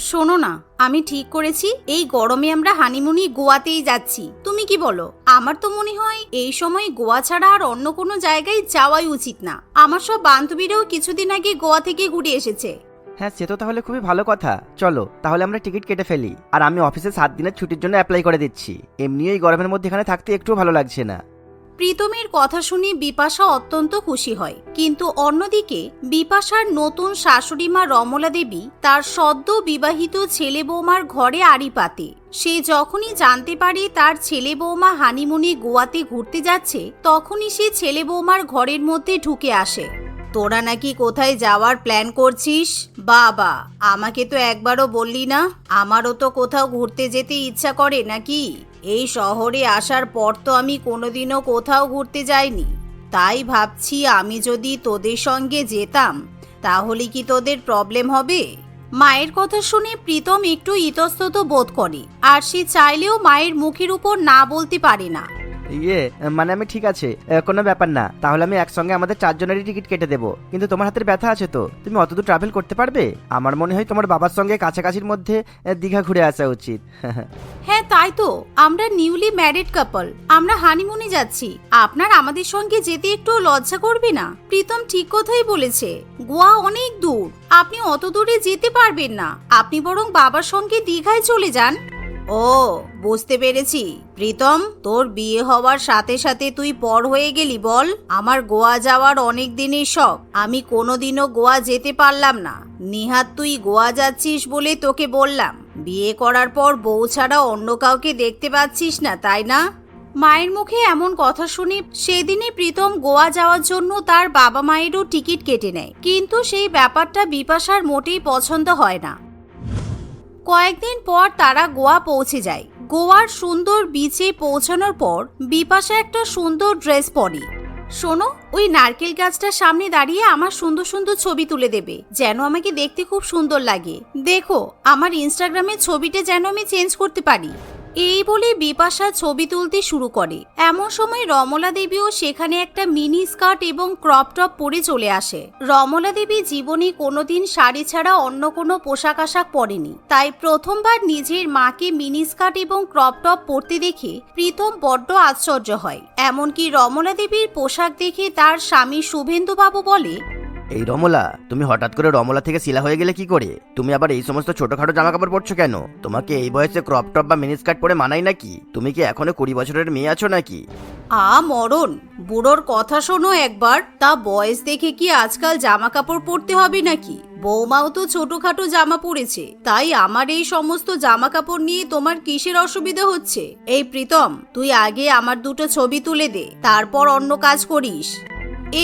শোনো না, আমি ঠিক করেছি এই গরমে আমরা হানিমুনে গোয়াতেই যাচ্ছি। তুমি কি বলো? আমার তো মনে হয় এই সময় গোয়া ছাড়া আর অন্য কোনো জায়গায় যাওয়াই উচিত না। আমার সব বান্ধবীরাও কিছুদিন আগে গোয়া থেকে ঘুরে এসেছে। হ্যাঁ, সে তো তাহলে খুবই ভালো কথা। চলো তাহলে আমরা টিকিট কেটে ফেলি, আর আমি অফিসে 7 দিনের ছুটির জন্য অ্যাপ্লাই করে দিচ্ছি। এমনি এই গরমের মধ্যে এখানে থাকতে একটু ভালো লাগছে না। প্রীতমের কথা শুনে বিপাশা অত্যন্ত খুশি হয়, কিন্তু অন্যদিকে বিপাশার নতুন শাশুড়ি মা রমলা দেবী তার সদ্য বিবাহিত ছেলে বৌমার ঘরে আড়ি পাতে। সে যখনই জানতে পারে তার ছেলে বৌমা হানিমুনে গোয়াতে ঘুরতে যাচ্ছে, তখনই সে ছেলে বৌমার ঘরের মধ্যে ঢুকে আসে। তোরা নাকি কোথায় যাওয়ার প্ল্যান করছিস? বাবা, আমাকে তো একবারও বললি না। আমারও তো কোথাও ঘুরতে যেতে ইচ্ছা করে নাকি। এই শহরে আসার পর তো আমি কোনোদিনও কোথাও ঘুরতে যাইনি। তাই ভাবছি আমি যদি তোদের সঙ্গে যেতাম তাহলে কি তোদের প্রবলেম হবে? মায়ের কথা শুনে প্রীতম একটু ইতস্তত বোধ করে, আর সে চাইলেও মায়ের মুখের উপর না বলতে পারে না। মানে আমি ঠিক আছে, কোনো ব্যাপার না। তাহলে আমি একসঙ্গে আমাদের 4 জনেরই টিকিট কেটে দেবো। কিন্তু তোমার হাতের ব্যথা আছে তো, তুমি অতদূর ট্রাভেল করতে পারবে? আমার মনে হয় তোমার বাবার সঙ্গে কাছাকাছির মধ্যে দীঘা ঘুরে আসা উচিত। হ্যাঁ তাই তো, আমরা নিউলি ম্যারিড কাপল, আমরা হানিমুনে যাচ্ছি। আপনার আমাদের সঙ্গে যেতে একটু লজ্জা করবে না? প্রীতম ঠিক কথাই বলেছে, গোয়া অনেক দূর, আপনি অত দূরে যেতে পারবেন না। আপনি বরং বাবার সঙ্গে দীঘায় চলে যান। ও, বুঝতে পেরেছি। প্রীতম, তোর বিয়ে হওয়ার সাথে সাথে তুই পর হয়ে গেলি বল। আমার গোয়া যাওয়ার অনেক দিনের শখ, আমি কোনোদিনও গোয়া যেতে পারলাম না। নিহাত তুই গোয়া যাচ্ছিস বলে তোকে বললাম। বিয়ে করার পর বউ ছাড়া অন্য কাউকে দেখতে পাচ্ছিস না, তাই না? মায়ের মুখে এমন কথা শুনে সেদিনই প্রীতম গোয়া যাওয়ার জন্য তার বাবা মায়েরও টিকিট কেটে নেয়, কিন্তু সেই ব্যাপারটা বিপাশার মোটেই পছন্দ হয় না। কয়েকদিন পর তারা গোয়া পৌঁছে যায়। গোয়ার সুন্দর বিচে পৌঁছানোর পর বিপাশা একটা সুন্দর ড্রেস পরে। শোনো, ওই নারকেল গাছটার সামনে দাঁড়িয়ে আমার সুন্দর সুন্দর ছবি তুলে দেবে, যেন আমাকে দেখতে খুব সুন্দর লাগে। দেখো, আমার ইনস্টাগ্রামের ছবিটা যেন আমি চেঞ্জ করতে পারি। এই বলে বিপাশা ছবি তুলতে শুরু করে। এমন সময় রমলা দেবীও সেখানে একটা মিনি স্কার্ট এবং ক্রপ টপ পরে চলে আসে। রমলা দেবী জীবনে কোনোদিন শাড়ি ছাড়া অন্য কোনো পোশাক আশাক পরেনি, তাই প্রথমবার নিজের মাকে মিনি স্কার্ট এবং ক্রপ টপ পরতে দেখে প্রীতম বড্ড আশ্চর্য হয়। এমনকি রমলা দেবীর পোশাক দেখে তার স্বামী শুভেন্দু বাবু বলে, এই রমলা, তুমি হঠাৎ করে রমলা থেকে শিলা হয়ে গেলে কি করে? তুমি আবার এই সমস্ত ছোটখাটো জামা কাপড় পরছো কেন? তোমাকে এই বয়সে ক্রপ টপ বা মিনি স্কার্ট পরে মানায় নাকি? তুমি কি এখনো 20 বছরের মেয়ে আছো নাকি? মরণ, বুড়োর কথা শোনো একবার। তা বয়স দেখে কি আজকাল জামা কাপড় পরতে হবে নাকি? বৌমাও তো ছোটখাটো জামা পরেছে, তাই আমার এই সমস্ত জামা কাপড় নিয়ে তোমার কিসের অসুবিধা হচ্ছে? এই প্রীতম, তুই আগে আমার দুটো ছবি তুলে দে, তারপর অন্য কাজ করিস।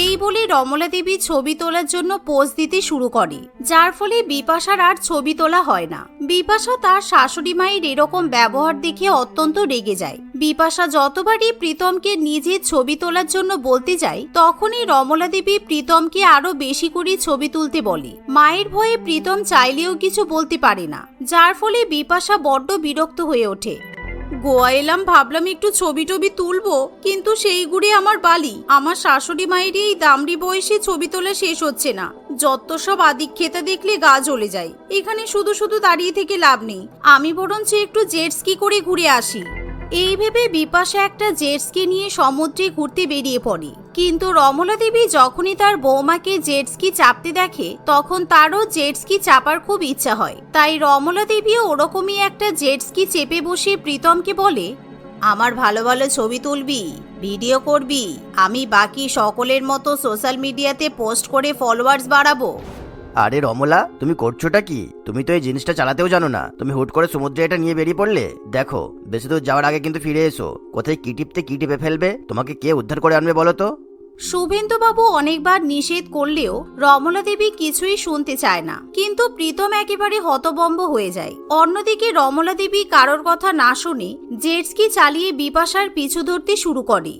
এই বলে রমলা দেবী ছবি তোলার জন্য পোজ দিতে শুরু করে, যার ফলে বিপাশার আর ছবি তোলা হয় না। বিপাশা তার শাশুড়ি মায়ের এরকম ব্যবহার দেখে অত্যন্ত রেগে যায়। বিপাশা যতবারই প্রীতমকে নিজের ছবি তোলার জন্য বলতে যায়, তখনই রমলা দেবী প্রীতমকে আরো বেশি করে ছবি তুলতে বলে। মায়ের ভয়ে প্রীতম চাইলেও কিছু বলতে পারে না, যার ফলে বিপাশা বড্ড বিরক্ত হয়ে ওঠে। গোয়া এলাম, ভাবলাম একটু ছবি টবি তুলবো, কিন্তু সেইগুলি আমার বালি। আমার শাশুড়ি মায়ের এই দামড়ি বয়সে ছবি তোলা শেষ হচ্ছে না। যত সব আদিক্ষেতা দেখলে গা জ্বলে যায়। এখানে শুধু শুধু দাঁড়িয়ে থেকে লাভ নেই, আমি বরঞ্চ একটু জেট স্কি করে ঘুরে আসি। এই ভেবে বিপাশা একটা জেট স্কি নিয়ে সমুদ্রে ঘুরতে বেরিয়ে পড়ে। কিন্তু রমলা দেবী যখনই তার বৌমাকে জেট স্কি চাপতে দেখে, তখন তারও জেট স্কি চাপার খুব ইচ্ছা হয়। তাই রমলা দেবীও ওরকমই একটা জেট স্কি চেপে বসে প্রীতমকে বলে, আমার ভালো ভালো ছবি তুলবি, ভিডিও করবি, আমি বাকি সকলের মতো সোশ্যাল মিডিয়াতে পোস্ট করে ফলোয়ার্স বাড়াবো। আরে রমলা, তুমি করছোটা কি? তুমি তো এই জিনিসটা চালাতেও জানো না, তুমি হুট করে সমুদ্রে এটা নিয়ে বেরিয়ে পড়লে। দেখো, বেশি দূর যাওয়ার আগে কিন্তু ফিরে এসো। কোথায় কি টিপতে কি টিপে ফেলবে, তোমাকে কে উদ্ধার করে আনবে বলো তো? শুভেন্দু বাবু অনেকবার নিষেধ করলেও রমলা দেবী কিছুই শুনতে চায় না, কিন্তু প্রীতম একেবারে হতবম্ব হয়ে যায়। অন্যদিকে রমলা দেবী কারোর কথা না শুনে জেট স্কি চালিয়ে বিপাশার পিছু ধরতে শুরু করে।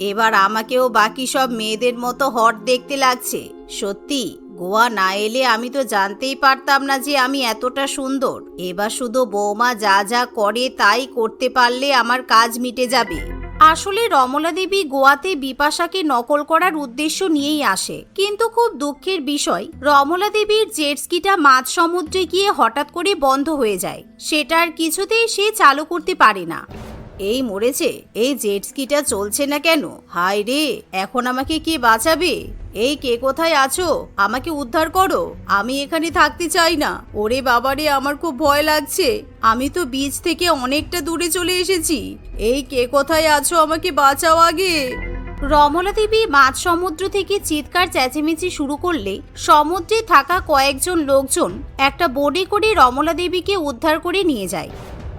এবার আমাকেও বাকি সব মেয়েদের মতো হট দেখতে লাগছে। সত্যি, গোয়া না এলে আমি তো জানতেই পারতাম না যে আমি এতটা সুন্দর। এবার শুধু বৌমা যা যা করে তাই করতে পারলে আমার কাজ মিটে যাবে। আসলে রমলা দেবী গোয়াতে বিপাশাকে নকল করার উদ্দেশ্য নিয়েই আসে, কিন্তু খুব দুঃখের বিষয় রমলা দেবীর জেট স্কিটা মাঝ সমুদ্রে গিয়ে হঠাৎ করে বন্ধ হয়ে যায়। সেটা আর কিছুতেই সে চালু করতে পারে না। এই মরেছে, এই জেট স্কিটা চলছে না কেন? হায় রে, এখন আমাকে কে বাঁচাবে? এই কে কোথায় আছো? আমাকে উদ্ধার করো, আমি এখানে থাকতে চাই না। ওরে বাবারে, আমার খুব ভয় লাগছে। আমি তো বিচ থেকে অনেকটা দূরে চলে এসেছি। এই কে কোথায় আছো? আমাকে বাঁচাও আগে। রমলা দেবী মাঝ সমুদ্র থেকে চিৎকার চেঁচেমেচি শুরু করলে সমুদ্রে থাকা কয়েকজন লোকজন একটা বোটে করে রমলা দেবীকে উদ্ধার করে নিয়ে যায়।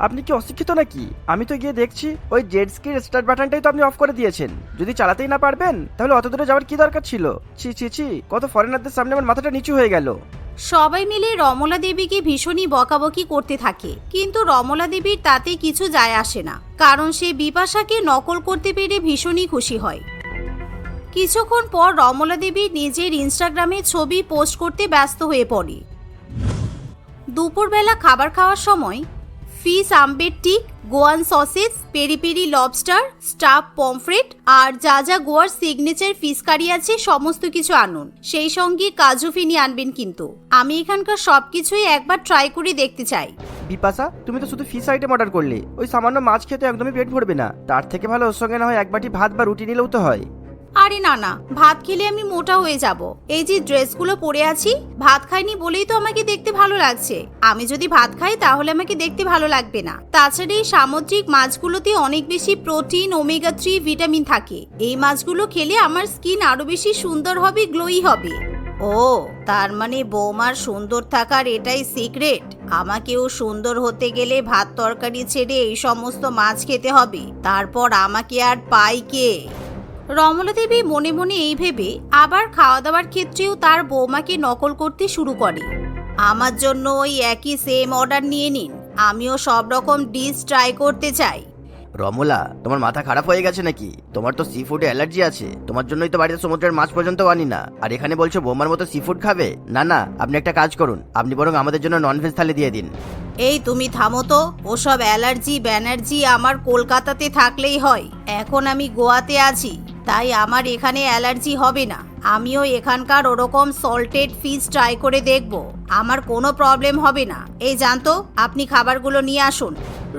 আপনি কি অশিক্ষিত নাকি? আমি তো গিয়ে দেখছি ওই জেট স্কির স্টার্ট বাটনটাই তো আপনি অফ করে দিয়েছেন। যদি চালাতেই না পারবেন তাহলে অত দূরে যাওয়ার কি দরকার ছিল? ছি ছি ছি, কত ফরেনারদের সামনে আমার মাথাটা নিচু হয়ে গেল। সবাই মিলে রমলা দেবীকে ভীষণই বকাবকি করতে থাকে, কিন্তু রমলা দেবীর তাতে কিছু যায় আসে না, কারণ সে বিপাশাকে নকল করতে পেরে ভীষণই খুশি হয়। কিছুক্ষণ পর রমলা দেবী নিজের ইনস্টাগ্রামে ছবি পোস্ট করতে ব্যস্ত হয়ে পড়ে। দুপুরবেলা খাবার খাওয়ার সময় fish ambot tik, Goan sausage, peri peri lobster, stuff pomfret আর যা যা গোয়ার সিগনেচার ফিশ কারি আছে সমস্ত কিছু আনুন। সেই সঙ্গে কাজু ফিনি আনবেন, কিন্তু আমি এখানকার সবকিছুই একবার ট্রাই করে দেখতে চাই। বিপাশা, তুমি তো শুধু ফিশ আইটেম অর্ডার করলে, ওই সামান্য মাছ খেতে একদমই পেট ভরবে না। তার থেকে ভালো ওর সঙ্গে না হয় এক বাটি ভাত বা রুটি নিলেও তো হয়। আরে না না, ভাত খেলে আমি মোটা হয়ে যাব। এই যে ড্রেসগুলো পরে আছি, ভাত খাইনি বলেই তো আমাকে দেখতে ভালো লাগছে। আমি যদি ভাত খাই তাহলে আমাকে দেখতে ভালো লাগবে না। তাছাড়া এই সামুদ্রিক মাছগুলোতে অনেক বেশি প্রোটিন, ওমেগা 3 ভিটামিন থাকে। এই মাছগুলো খেলে আমার স্কিন আরো বেশি সুন্দর হবে, গ্লোই হবে। ও, তার মানে বৌমার সুন্দর থাকার এটাই সিক্রেট? আমাকেও সুন্দর হতে গেলে ভাত তরকারি ছেড়ে এই সমস্ত মাছ খেতে হবে, তারপর আমাকে আর পাই কে? রমলা দেবী মনে মনে এই ভেবে আবার খাওয়া দাওয়ার ক্ষেত্রেও তার বৌমাকে নকল করতে শুরু করে। আমার জন্য ওই একই সেম অর্ডার নিয়ে নিন, আমিও সব রকম ডিশ ট্রাই করতে চাই। রমলা, তোমার মাথা খারাপ হয়ে গেছে নাকি? তোমার তো সি ফুডে অ্যালার্জি আছে। তোমার জন্যই তো বাড়িতে সমুদ্রের মাছ পর্যন্ত আনি না, আর এখানে বলছো বৌমার মতো সি ফুড খাবে? না না, আপনি একটা কাজ করুন, আপনি বরং আমাদের জন্য ননভেজ থালি দিয়ে দিন। এই তুমি থামো তো, ওসব অ্যালার্জি ব্যানার্জি আমার কলকাতাতে থাকলেই হয়। এখন আমি গোয়াতে আছি, তাই আমার এখানে অ্যালার্জি হবে না। আমিও এখানকার ওরকম সল্টেড ফিশ ট্রাই করে দেখব, আমার কোনো প্রবলেম হবে না। এই জানতো, আপনি খাবারগুলো নিয়ে আসুন।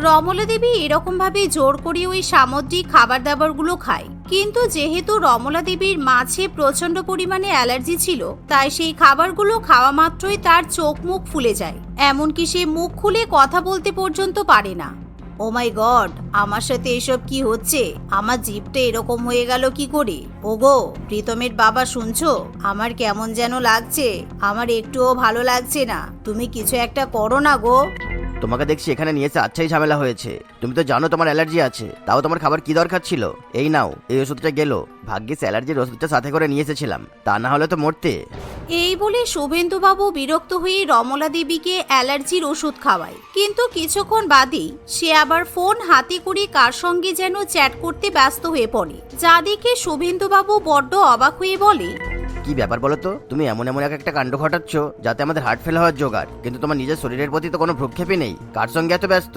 রমলা দেবী এরকম ভাবে জোর করে ওই সামুদ্রিক খাবার দাবারগুলো খায়, কিন্তু যেহেতু রমলা দেবীর মাছে প্রচন্ড পরিমাণে অ্যালার্জি ছিল, তাই সেই খাবারগুলো খাওয়া মাত্রই তার চোখ মুখ ফুলে যায়, এমনকি সে মুখ খুলে কথা বলতে পর্যন্ত পারে না। ও মাই গড, আমার সাথে এসব কি হচ্ছে? আমার জিভটা এরকম হয়ে গেল কি করে? ওগো প্রীতমের বাবা, শুনছো? আমার কেমন যেন লাগছে, আমার একটুও ভালো লাগছে না। তুমি কিছু একটা করো না গো। তোমাকে দেখছি এখানে নিয়ে এসে আচ্ছাই ঝামেলা হয়েছে। তুমি তো জানো তোমার অ্যালার্জি আছে, তাও তোমার খাবার কি দরকার ছিল? এই নাও, এই ওষুধটা গেল। ভাগ্যিস অ্যালার্জির ওষুধটা সাথে করে নিয়ে এসেছিলাম, তা না হলে তো মরতে। এই বলে শুভেন্দুবাবু বিরক্ত হয়ে রমলা দেবীকে অ্যালার্জির ওষুধ খাওয়ায়, কিন্তু কিছুক্ষণ বাদেই সে আবার ফোন হাতে করে কার সঙ্গে যেন চ্যাট করতে ব্যস্ত হয়ে পড়ে, যা দেখে শুভেন্দুবাবু বড্ড অবাক হয়ে বলে, কি ব্যাপার বলো তো? তুমি এমন এমন একটা কাণ্ড ঘটাচ্ছ যাতে আমাদের হার্ট ফেল হওয়ার জোগাড়, কিন্তু তোমার নিজের শরীরের প্রতি তো কোনো ভ্রুক্ষেপই নেই। কার সঙ্গে এত ব্যস্ত?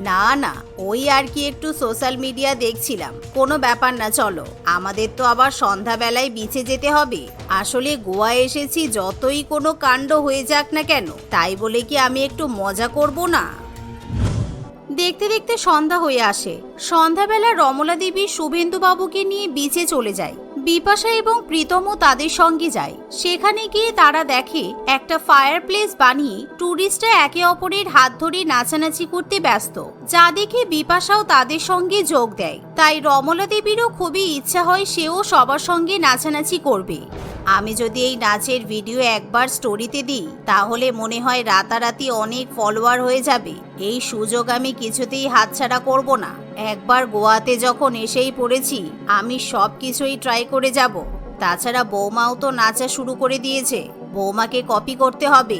না না, ওই আর কি একটু সোশ্যাল মিডিয়া দেখছিলাম। কোনো ব্যাপার না, চলো। আমাদের তো আবার সন্ধ্যাবেলায় বিচে যেতে হবে। আসলে গোয়া এসেছি, যতই কোনো কাণ্ড হয়ে যাক না কেন, তাই বলে কি আমি একটু মজা করব না? দেখতে দেখতে সন্ধ্যা হয়ে আসে। সন্ধ্যাবেলা রমলা দেবী শুভেন্দুবাবুকে নিয়ে বিচে চলে যায়। বিপাশা এবং প্রীতমও তাদের সঙ্গে যায়। সেখানে গিয়ে তারা দেখে একটা ফায়ার প্লেস বানিয়ে টুরিস্টরা একে অপরের হাত ধরে নাচানাচি করতে ব্যস্ত, যা দেখে বিপাশাও তাদের সঙ্গে যোগ দেয়। তাই রমলা দেবীরও খুবই ইচ্ছা হয় সেও সবার সঙ্গে নাচানাচি করবে। আমি যদি এই নাচের ভিডিও একবার স্টোরিতে দিই, তাহলে মনে হয় রাতারাতি অনেক ফলোয়ার হয়ে যাবে। এই সুযোগ আমি কিছুতেই হাতছাড়া করব না। একবার গোয়াতে যখন এসেই পড়েছি, আমি সব কিছুই ট্রাই করে যাব। তাছাড়া বৌমাও তো নাচা শুরু করে দিয়েছে, বৌমাকে কপি করতে হবে।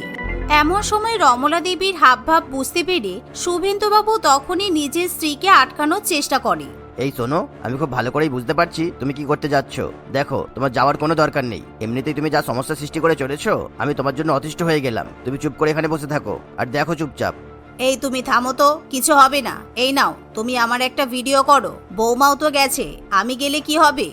এমন সময় রমলা দেবীর হাবভাব বুঝতে পেরে শুভেন্দুবাবু তখনই নিজের স্ত্রীকে আটকানোর চেষ্টা করে। এই শোনো, আমি খুব ভালো করেই বুঝতে পারছি তুমি কি করতে যাচ্ছ। দেখো, তোমার যাওয়ার কোনো দরকার নেই। এমনিতেই তুমি যা সমস্যা সৃষ্টি করে চলেছো, আমি তোমার জন্য অতিষ্ঠ হয়ে গেলাম। তুমি চুপ করে এখানে বসে থাকো আর দেখো চুপচাপ। এই তুমি থামো তো, কিছু হবে না। এই নাও, তুমি আমার একটা ভিডিও করো। বৌমাও তো গেছে, আমি গেলে কি হবে?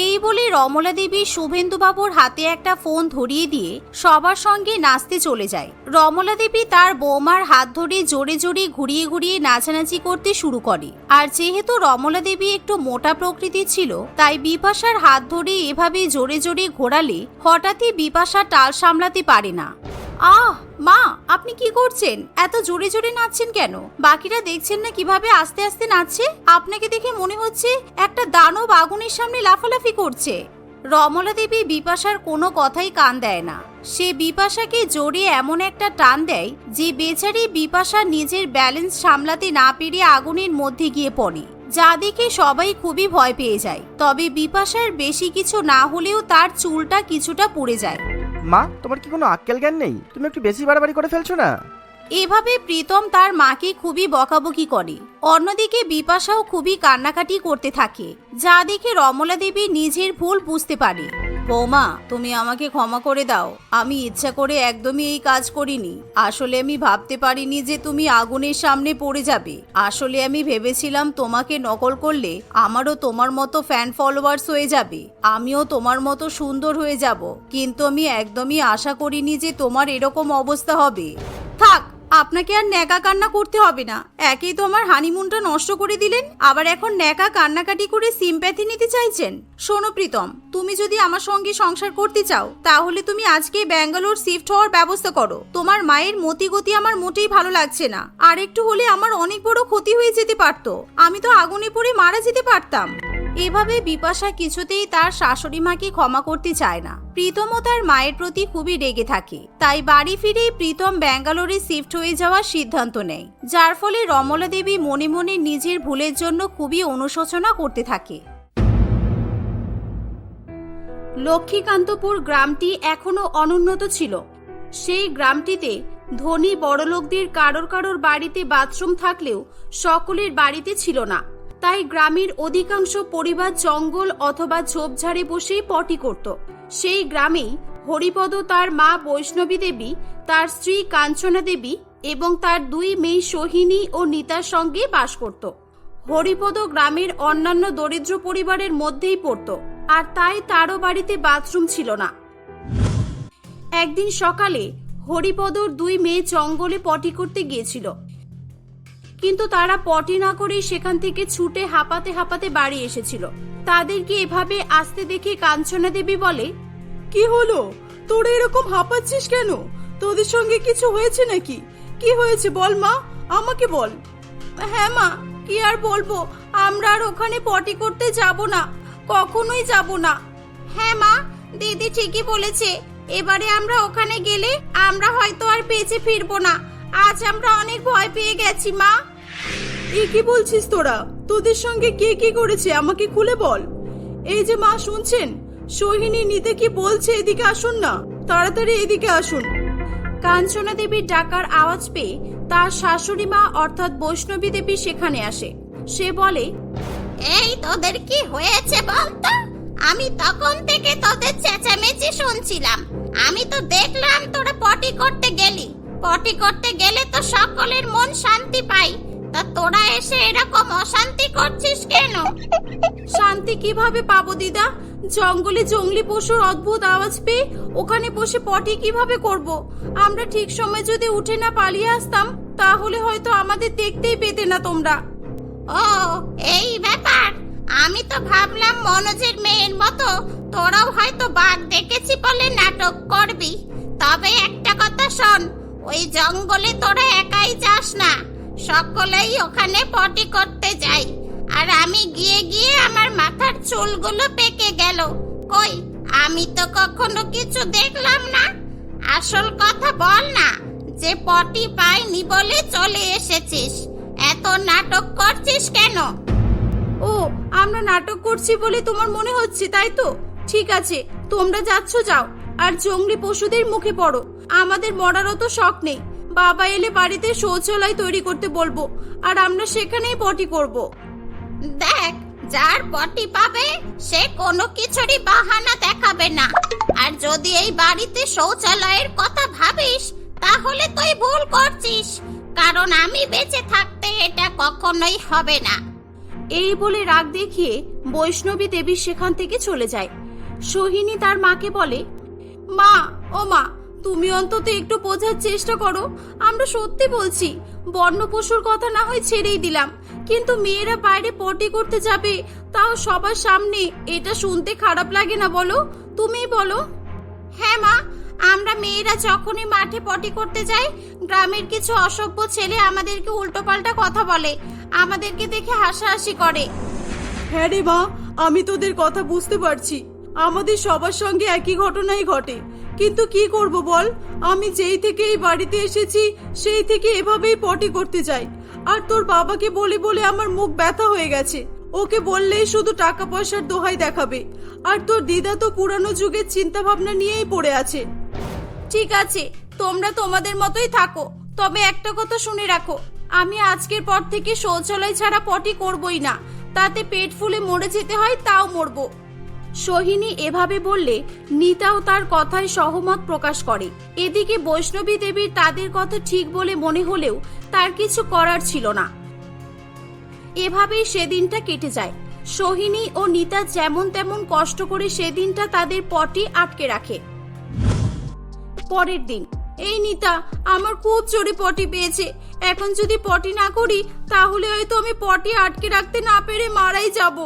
এই বলে রমলা দেবী শুভেন্দুবাবুর হাতে একটা ফোন ধরিয়ে দিয়ে সবার সঙ্গে নাচতে চলে যায়। রমলা দেবী তার বৌমার হাত ধরে জোরে জোরে ঘুরিয়ে ঘুরিয়ে নাচানাচি করতে শুরু করে। আর যেহেতু রমলা দেবী একটু মোটা প্রকৃতির ছিল, তাই বিপাশার হাত ধরে এভাবে জোরে জোরে ঘোরালে হঠাৎই বিপাশা টাল সামলাতে পারে না। আহ মা, আপনি কি করছেন? এত জোরে জোরে নাচছেন কেন? বাকিরা দেখছেন না কিভাবে আস্তে আস্তে নাচছে? আপনাকে দেখে মনে হচ্ছে একটা দানব আগুনের সামনে লাফালাফি করছে। রমলা দেবী বিপাশার কোনো কথাই কান দেয় না। সে বিপাশাকে জড়িয়ে এমন একটা টান দেয় যে বেচারি বিপাশা নিজের ব্যালেন্স সামলাতে না পেরে আগুনের মধ্যে গিয়ে পড়ে, যা দেখে সবাই খুবই ভয় পেয়ে যায়। তবে বিপাশার বেশি কিছু না হলেও তার চুলটা কিছুটা পুড়ে যায়। মা, তোমার কি কোনো আক্কেল জ্ঞান নেই? তুমি একটু বেশি বাড়াবাড়ি করে ফেলছো না? এভাবে প্রীতম তার মাকে খুবই বকাবকি করে। অন্যদিকে বিপাশাও খুবই কান্নাকাটি করতে থাকে, যা দেখে রমলা দেবী নিজের ভুল বুঝতে পারে। বৌমা, তুমি আমাকে ক্ষমা করে দাও। আমি ইচ্ছা করে একদমই এই কাজ করিনি। আসলে আমি ভাবতে পারিনি যে তুমি আগুনের সামনে পড়ে যাবে। আসলে আমি ভেবেছিলাম তোমাকে নকল করলে আমারও তোমার মতো ফ্যান ফলোয়ার্স হয়ে যাবে, আমিও তোমার মতো সুন্দর হয়ে যাব। কিন্তু আমি একদমই আশা করিনি যে তোমার এরকম অবস্থা হবে। থাক, আপনাকে আর ন্যাকা কান্না করতে হবে না। একেই তো আমার হানিমুনটা নষ্ট করে দিলেন, আবার এখন ন্যাকা কান্নাকাটি করে সিম্প্যাথি নিতে চাইছেন। শোনো প্রীতম, তুমি যদি আমার সঙ্গে সংসার করতে চাও তাহলে তুমি আজকে ব্যাঙ্গালোর শিফট হওয়ার ব্যবস্থা করো। তোমার মায়ের মতিগতি আমার মোটেই ভালো লাগছে না। আর একটু হলে আমার অনেক বড় ক্ষতি হয়ে যেতে পারতো। আমি তো আগুনে পড়ে মারা যেতে পারতাম। এভাবে বিপাশা কিছুতেই তার শাশুড়ি মাকে ক্ষমা করতে চায় না। প্রীতমও তার মায়ের প্রতি খুবই রেগে থাকে। তাই বাড়ি ফিরেই প্রীতম ব্যাঙ্গালোরে শিফট হয়ে যাওয়ার সিদ্ধান্ত নেয়, যার ফলে রমলা দেবী মনে মনে নিজের ভুলের জন্য খুবই অনুশোচনা করতে থাকে। লক্ষ্মীকান্তপুর গ্রামটি এখনো অনুন্নত ছিল। সেই গ্রামটিতে ধনী বড়লোকদের কারোর কারোর বাড়িতে বাথরুম থাকলেও সকলের বাড়িতে ছিল না। তাই গ্রামের অধিকাংশ পরিবার জঙ্গল অথবা ঝোপঝাড়ে বসেই পটি করত। সেই গ্রামেই হরিপদ তার মা বৈষ্ণবী দেবী, তার স্ত্রী কাঞ্চনা দেবী এবং তার দুই মেয়ে সোহিনী ও নিতার সঙ্গে বাস করত। হরিপদ গ্রামের অন্যান্য দরিদ্র পরিবারের মধ্যেই পড়ত, আর তাই তারও বাড়িতে বাথরুম ছিল না। একদিন সকালে হরিপদর দুই মেয়ে জঙ্গলে পটি করতে গিয়েছিল, কিন্তু তারা পটি না করেই সেখান থেকে ছুটে হাঁপাতে হাঁপাতে বাড়ি এসেছিল। তাদেরকে এভাবে আসতে দেখে কাঞ্চনা দেবী বলে, কি হলো? তোরা এরকম হাঁপাচ্ছিস কেন? তোদের সঙ্গে কিছু হয়েছে নাকি? কি হয়েছে বল মা, আমাকে বল। হ্যাঁ মা, কি আর বলবো, আমরা আর ওখানে পটি করতে যাব না, কখনোই যাব না। হ্যাঁ মা, দিদি ঠিকই বলেছে। এবারে আমরা ওখানে গেলে আমরা হয়তো আর বেঁচে ফিরবো না। আজ আমরা অনেক ভয় পেয়ে গেছি মা। এ কি বলছিস তোরা? তোদের সঙ্গে কে কি করেছে আমাকে খুলে বল। এই যে মা, শুনছেন? সোহিনী নিতে কি বলছে, এদিকে আসুন না, তাড়াতাড়ি এদিকে আসুন। কাঞ্চনা দেবীর ডাকার আওয়াজ পেয়ে তার শাশুড়ি মা অর্থাৎ বৈষ্ণবী দেবী সেখানে আসে। সে বলে, এই তোদের কি হয়েছে বলতো? আমি তখন থেকে তোদের চেঁচামেচি শুনছিলাম। আমি তো দেখলাম তোরা পটি করতে গেলি। পটি করতে গেলে তো সকলের মন শান্তি পায়, তা তোরা এসে এরকম অশান্তি করছিস কেন? শান্তি কিভাবে পাবো দিদা? জঙ্গলে জঙ্গলি পশুর অদ্ভুত আওয়াজ পেয়ে ওখানে বসে পটি কিভাবে করব? আমরা ঠিক সময় যদি উঠে না পালিয়ে আসতাম তাহলে হয়তো আমাদের দেখতেই পেতে না তোমরা। ও, এই ব্যাপার। আমি তো ভাবলাম মনোজের মেয়ের মতো তোরাও হয়তো বাঘ দেখেছি বলে নাটক করবি। তবে একটা কথা শোন, ওই জঙ্গলে তোরা একাই যাস না, সকলেই ওখানে পটি করতে যায়। আর আমি গিয়ে গিয়ে আমার মাথার চুলগুলো পেকে গেল। কই, আমি তো কখনো কিছু দেখলাম না। আসল কথা বল না, যে পটি পাইনি বলে চলে এসেছিস। এত নাটক করছিস কেন? ও, আমরা নাটক করছি বলে তোমার মনে হচ্ছে, তাই তো? ঠিক আছে, তোমরা যাচ্ছ যাও, আর জঙ্গলি পশুদের মুখে পড়ো। আমাদের মরারও তো শখ নেই। বাবা এলে বাড়িতে শৌচালয় তৈরি করতে বলবো, আর আমরা সেখানেই পটি করব। দেখ, যার পটি পাবে সে কোনো কিছুরই বাহানা দেখাবে না। আর যদি এই বাড়িতে শৌচালয়ের কথা ভাবিস তাহলে তুই ভুল করছিস। কারণ আমি বেঁচে থাকতে এটা কখনোই হবে না। এই বলে রাগ দেখিয়ে বৈষ্ণবী দেবী সেখান থেকে চলে যায়। সোহিনী তার মাকে বলে, মা, ও মা, তুমি অন্তত একটু বোঝার চেষ্টা করো। আমরা সত্যি বলছি, বন্য পশুর কথা না হয় ছেড়েই দিলাম, কিন্তু মেয়েরা বাইরে পটি করতে যাবে, তাও সবার সামনে, এটা শুনতে খারাপ লাগে না বলো? তুমিই বলো। হ্যাঁ মা, আমরা মেয়েরা যখনই মাঠে পটি করতে যাই, গ্রামের কিছু অসভ্য ছেলে আমাদেরকে উল্টোপাল্টা কথা বলে, আমাদেরকে দেখে হাসাহাসি করে। হ্যাঁ রে মা, আমি তোদের কথা বুঝতে পারছি। আমাদের সবার সঙ্গে একই ঘটনাই ঘটে, কিন্তু কি করব বল? আমি যেই থেকে এই বাড়িতে এসেছি সেই থেকে এভাবেই পটি করতে যাই। আর তোর বাবাকে বলে বলে আমার মুখ ব্যথা হয়ে গেছে। ওকে বললেই শুধু টাকা পয়সার দোহাই দেখাবে। আর তোর দিদা তো পুরানো যুগের চিন্তা ভাবনা নিয়েই পড়ে আছে। ঠিক আছে, তোমরা তোমাদের মতোই থাকো, তবে একটা কথা শুনে রাখো, আমি আজকের পর থেকে শৌচালয় ছাড়া পটি করবই না। তাতে পেট ফুলে মরে যেতে হয় তাও মরবো। সোহিনী এভাবে বললে নিতাও তার কথায় সহমত প্রকাশ করে। এদিকে বৈষ্ণবী দেবীর তাদের কথা ঠিক বলে মনে হলেও তার কিছু করার ছিল না। এভাবেই সেদিনটা কেটে যায়। সোহিনী ও নিতা যেমন তেমন কষ্ট করে সেদিনটা তাদের পটি আটকে রাখে। পরের দিন, এই নিতা, আমার খুব জোরে পটি পেয়েছে। এখন যদি পটি না করি তাহলে হয়তো আমি পটি আটকে রাখতে না পেরে মারাই যাব।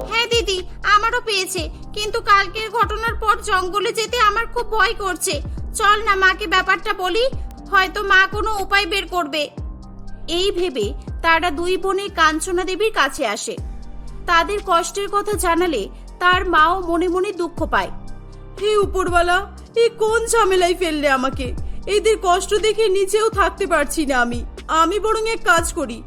হ্যাঁ দিদি, আমারও পেয়েছে, কিন্তু কালকের ঘটনার পর জঙ্গলে যেতে আমার খুব ভয় করছে। চল না মাকে ব্যাপারটা বলি, হয়তো মা কোনো উপায় বের করবে। এই ভেবে তারা দুই বোনে কাঞ্চনা দেবীর কাছে আসে। তাদের কষ্টের কথা জানালে তার মাও মনে মনে দুঃখ পায়। হে উপরওয়ালা, এই কোন ঝামেলায় ফেললে আমাকে? এদের কষ্ট দেখে নিচেও থাকতে পারছি না আমি বরং এক কাজ করি,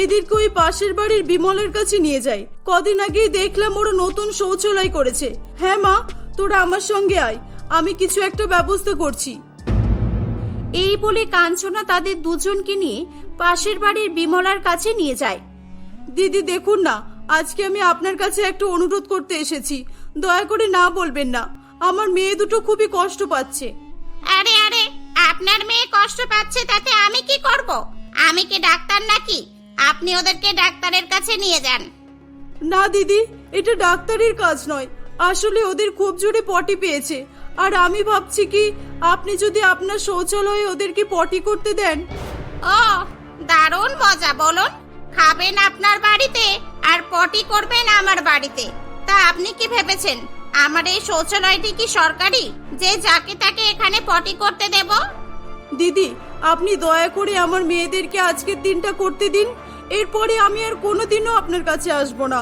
এদেরকে ওই পাশের বাড়ির বিমলের কাছে নিয়ে যাই। কদিন আগেই দেখলাম ওরা নতুন শৌচালয় করেছে। হ্যাঁ মা, তোরা আমার সঙ্গে আয়, আমি কিছু একটা ব্যবস্থা করছি। এই বলে কাঞ্চনা তাদের দুজনকে নিয়ে পাশের বাড়ির বিমলার কাছে নিয়ে যায়। দিদি দেখুন না, আজকে আমি আপনার কাছে একটা অনুরোধ করতে এসেছি, দয়া করে না বলবেন না। আমার মেয়ে দুটো খুবই কষ্ট পাচ্ছে। আরে আরে, আপনার মেয়ে কষ্ট পাচ্ছে তাতে আমি কি করব? আমি কি ডাক্তার নাকি? আপনি ওদেরকে ডাক্তারের কাছে নিয়ে যান। না দিদি, এটা ডাক্তারের কাজ নয়, আসলে ওদের খুব জোরে পটি পেয়েছে। আর আমি ভাবছি কি, আপনি যদি আপনার শৌচালয়ে ওদেরকে পটি করতে দেন। ও, দারুণ মজা। বলুন, খাবেন আপনার বাড়িতে আর পটি করবেন আমার বাড়িতে। তা আপনি কি ভেবেছেন আমার এই শৌচালয়টি কি সরকারি যে যাকে তাকে এখানে পটি করতে দেব? দিদি, আপনি দয়া করে আমার মেয়েদেরকে আজকের দিনটা করতে দিন, এরপরে আমি আর কোনোদিনও আপনার কাছে আসবো না।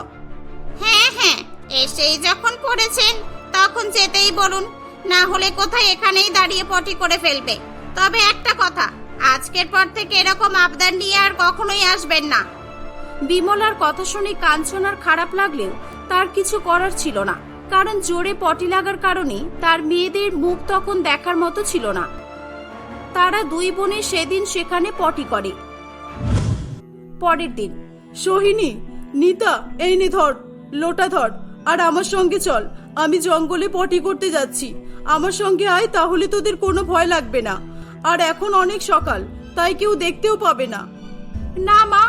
হ্যাঁ হ্যাঁ, এসেই যখন পড়েছেন তখন যেতেই বলুন, না হলে কোথায় এখানেই দাঁড়িয়ে পটি করে ফেলবে। তবে একটা কথা, আজকের পর থেকে এরকম আবদার নিয়ে আর কখনোই আসবেন না। বিমলার কথা শুনে কাঞ্চনার খারাপ লাগলেও তার কিছু করার ছিল না, কারণ জোরে পটি লাগার কারণে তার মেয়েদের মুখ তখন দেখার মতো ছিল না। তারা দুই বোনে সেদিন সেখানে পটি করে। পরের দিন, সোহিনী, নিতা, এই নে ধর, লোটা ধর, আর আমার সঙ্গে চল। আমি জঙ্গলে পটি করতে যাচ্ছি, আমার সঙ্গে আয়, তাহলে তোদের কোনো ভয় লাগবে না। আর এখন অনেক সকাল, তাই কেউ দেখতেও পাবে না। না মা,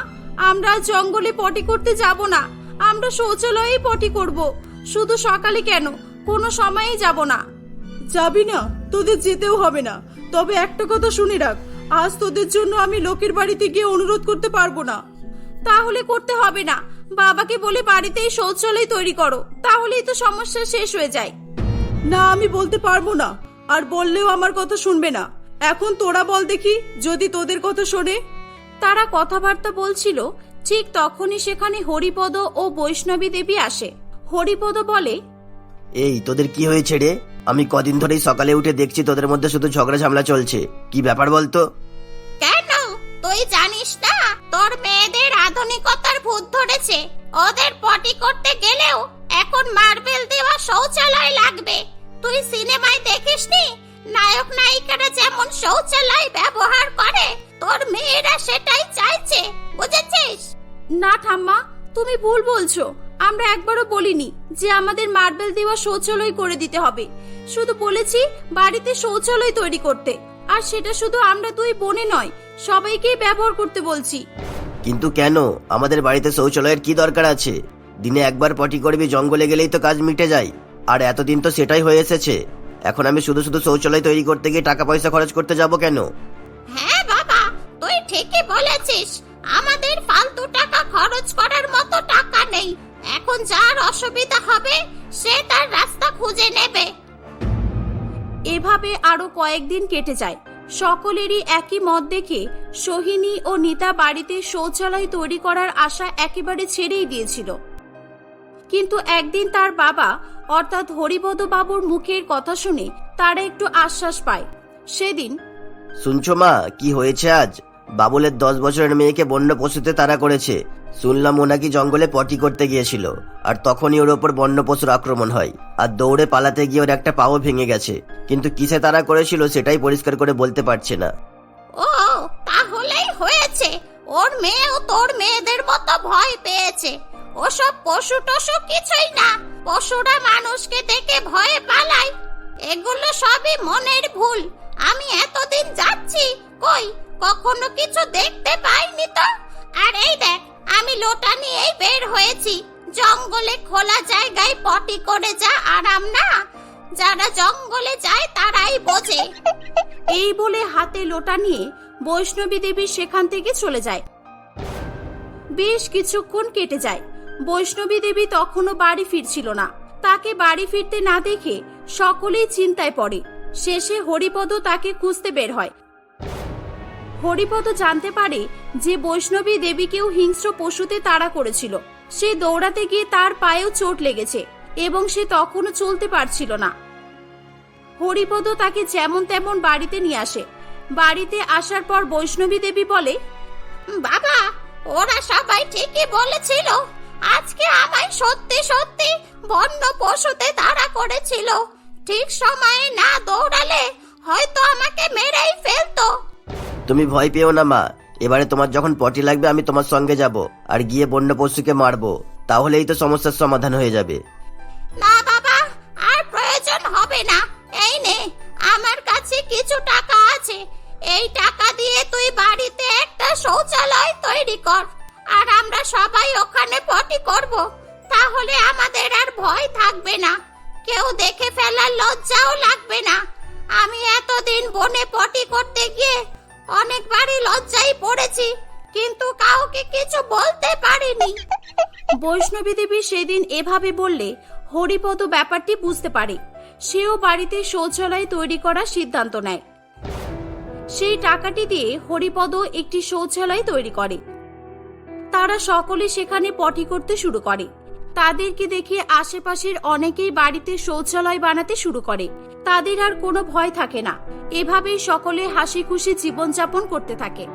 আমরা জঙ্গলে পটি করতে যাব না, আমরা শৌচালয়েই পটি করব। শুধু সকালে কেন, কোনো সময়ই যাব না। যাবি না? তোদের যেতেও হবে না। তবে একটা কথা শুনে রাখ, আজ তোদের জন্য আমি লোকের বাড়িতে গিয়ে অনুরোধ করতে পারবো না। তাহলে করতে হবে না, বাবাকে বলে বাড়িতেই শৌচালয় তৈরি করো, তাহলেই তো সমস্যা শেষ হয়ে যায়। না, আমি বলতে পারবো না, আর বললেও আমার কথা শুনবে না। এখন তোরা বল দেখি, যদি তোদের কথা শোনে। তারা কথাবার্তা বলছিল, ঠিক তখনই সেখানে হরিপদ ও বৈষ্ণবী দেবী আসে। হরিপদ বলে, এই তোদের কি হয়েছে রে? আমি কদিন ধরেই সকালে উঠে দেখছি তোদের মধ্যে শুধু ঝগড়া ঝামেলা চলছে। কি ব্যাপার বলতো? কেন, তুই জানিস না তোর মেয়েদের আধুনিকতার ভূত ধরেছে? ওদের পটি করতে গেলেও এখন মার্বেল দেওয়া শৌচালয় লাগবে। তুই সিনেমায় দেখিসনি নায়ক নায়িকারা যেমন শৌচালয় ব্যবহার করে, তোর মেয়েরা সেটাই চাইছে, বুঝেছিস? না ঠাম্মা, তুমি ভুল বলছো। আমরা একবারও বলিনি যে আমাদের মার্বেল দেওয়া শৌচালয় করে দিতে হবে। শুধু বলেছি বাড়িতে শৌচালয় তৈরি করতে। আর সেটা শুধু আমরা দুই বোনে নয়, সবাইকেই ব্যবহার করতে বলছি। কিন্তু কেন? আমাদের বাড়িতে শৌচালয়ের কি দরকার আছে? দিনে একবার পটি করবি, জঙ্গলে গেলেই তো কাজ মিটে যায়। আর এতদিন তো সেটাই হয়ে এসেছে। এখন আমি শুধু শুধু শৌচালয় তৈরি করতে গিয়ে টাকা পয়সা খরচ করতে যাব কেন? হ্যাঁ বাবা, তুই ঠিকই বলেছিস। আমাদের ফালতু টাকা খরচ করার মতো টাকা নেই। এখন যার অসুবিধা হবে সে তার রাস্তা খুঁজে নেবে। এভাবে আরো কয়েকদিন কেটে যায়। সকলেরই একই মত দেখে সোহিনী ও নিতা বাড়িতে শৌচালয় তৈরি করার আশা একেবারে ছেড়েই দিয়েছিল। কিন্তু একদিন তার বাবা অর্থাৎ হরিপদ বাবুর মুখের কথা শুনে তারা একটু আশ্বাস পায়। সেদিন শুনছো মা, কি হয়েছে আজ? বাবুলের 10 বছরের মেয়েকে বন্য পশুতে তাড়া করেছে। শুনলাম ও নাকি জঙ্গলে পটি করতে গিয়েছিল, আর তখনই ওর ওপর বন্য পশুর আক্রমণ হয়। আর দৌড়ে পালাতে গিয়ে ওর একটা পাও ভেঙে গেছে। কিন্তু কিসে তাড়া করেছিল সেটাই পরিষ্কার করে বলতে পারছে না। ও, তাহলেই হয়েছে। ওর মেয়েও তোর মেয়েদের মতো ভয় পেয়েছে। ওসব পশু টশু কিছুই না। পশুরা মানুষকে দেখে ভয়ে পালায়। এগুলো সবই মনের ভুল। আমি এতদিন যাচ্ছি, কই কখনো কিছু দেখতে পাইনি তো। আর এই দেখ, আমি লোটা নিয়েই বের হয়েছি। জঙ্গলে খোলা জায়গায় পটি করে যা আরাম না। যারা জঙ্গলে যায় তারাই বোঝে। এই বলে হাতে লোটা নিয়ে বৈষ্ণবী দেবী সেখান থেকে চলে যায়। বেশ কিছুক্ষণ কেটে যায়। বৈষ্ণবী দেবী তখনও বাড়ি ফিরছিল না। তাকে বাড়ি ফিরতে না দেখে সকলেই চিন্তায় পড়ে। শেষে হরিপদ তাকে খুঁজতে বের হয়। হরিপদ জানতে পারে যে বৈষ্ণবী দেবীকেও হিংস্র পশুতে তাড়া করেছিল। সে দৌড়াতে গিয়ে তার পায়েও চোট লেগেছে এবং সে তখনও চলতে পারছিল না। হরিপদ তাকে যেমন তেমন বাড়িতে নিয়ে আসে। বাড়িতে আসার পর বৈষ্ণবী দেবী বলে, বাবা, ওরা সবাই ঠিকই বলেছিল। আজকে আমায় সত্যি সত্যি বন্য পশুতে তাড়া করেছিল। ঠিক সময়ে না দৌড়ালে হয়তো আমাকে মেরেই ফেলতো। তুমি ভয় পেও না মা, এবারে তোমার যখন পটি লাগবে আমি তোমার সঙ্গে যাব, আর গিয়ে বন্য পশুকে মারবো। তাহলেই তো সমস্যার সমাধান হয়ে যাবে। না বাবা, আর প্রয়োজন হবে না। এই নে, আমার কাছে কিছু টাকা আছে। এই টাকা দিয়ে তুই বাড়িতে একটা শৌচালয় তৈরি কর, আর আমরা সবাই ওখানে পটি করব। তাহলে আমাদের আর ভয় থাকবে না, কেউ দেখে ফেলার লজ্জাও লাগবে না। আমি এতদিন বনে পটি করতে গিয়ে অনেকবারই লজ্জায় পড়েছি, কিন্তু কাউকে কিছু বলতে পারিনি। বৈষ্ণবী দেবী সেদিন এভাবে বললে হরিপদ ব্যাপারটি বুঝতে পারে। সেও বাড়িতে শৌচালয় তৈরি করার সিদ্ধান্ত নেয়। সেই টাকাটি দিয়ে হরিপদ একটি শৌচালয় তৈরি করে। তারা সকলে সেখানে পটি করতে শুরু করে। তাদেরকে দেখে আশেপাশের অনেকেই বাড়িতে শৌচালয় বানাতে শুরু করে। তাদের আর কোনো ভয় থাকে না। এভাবেই সকলে হাসি খুশি জীবনযাপন করতে থাকে।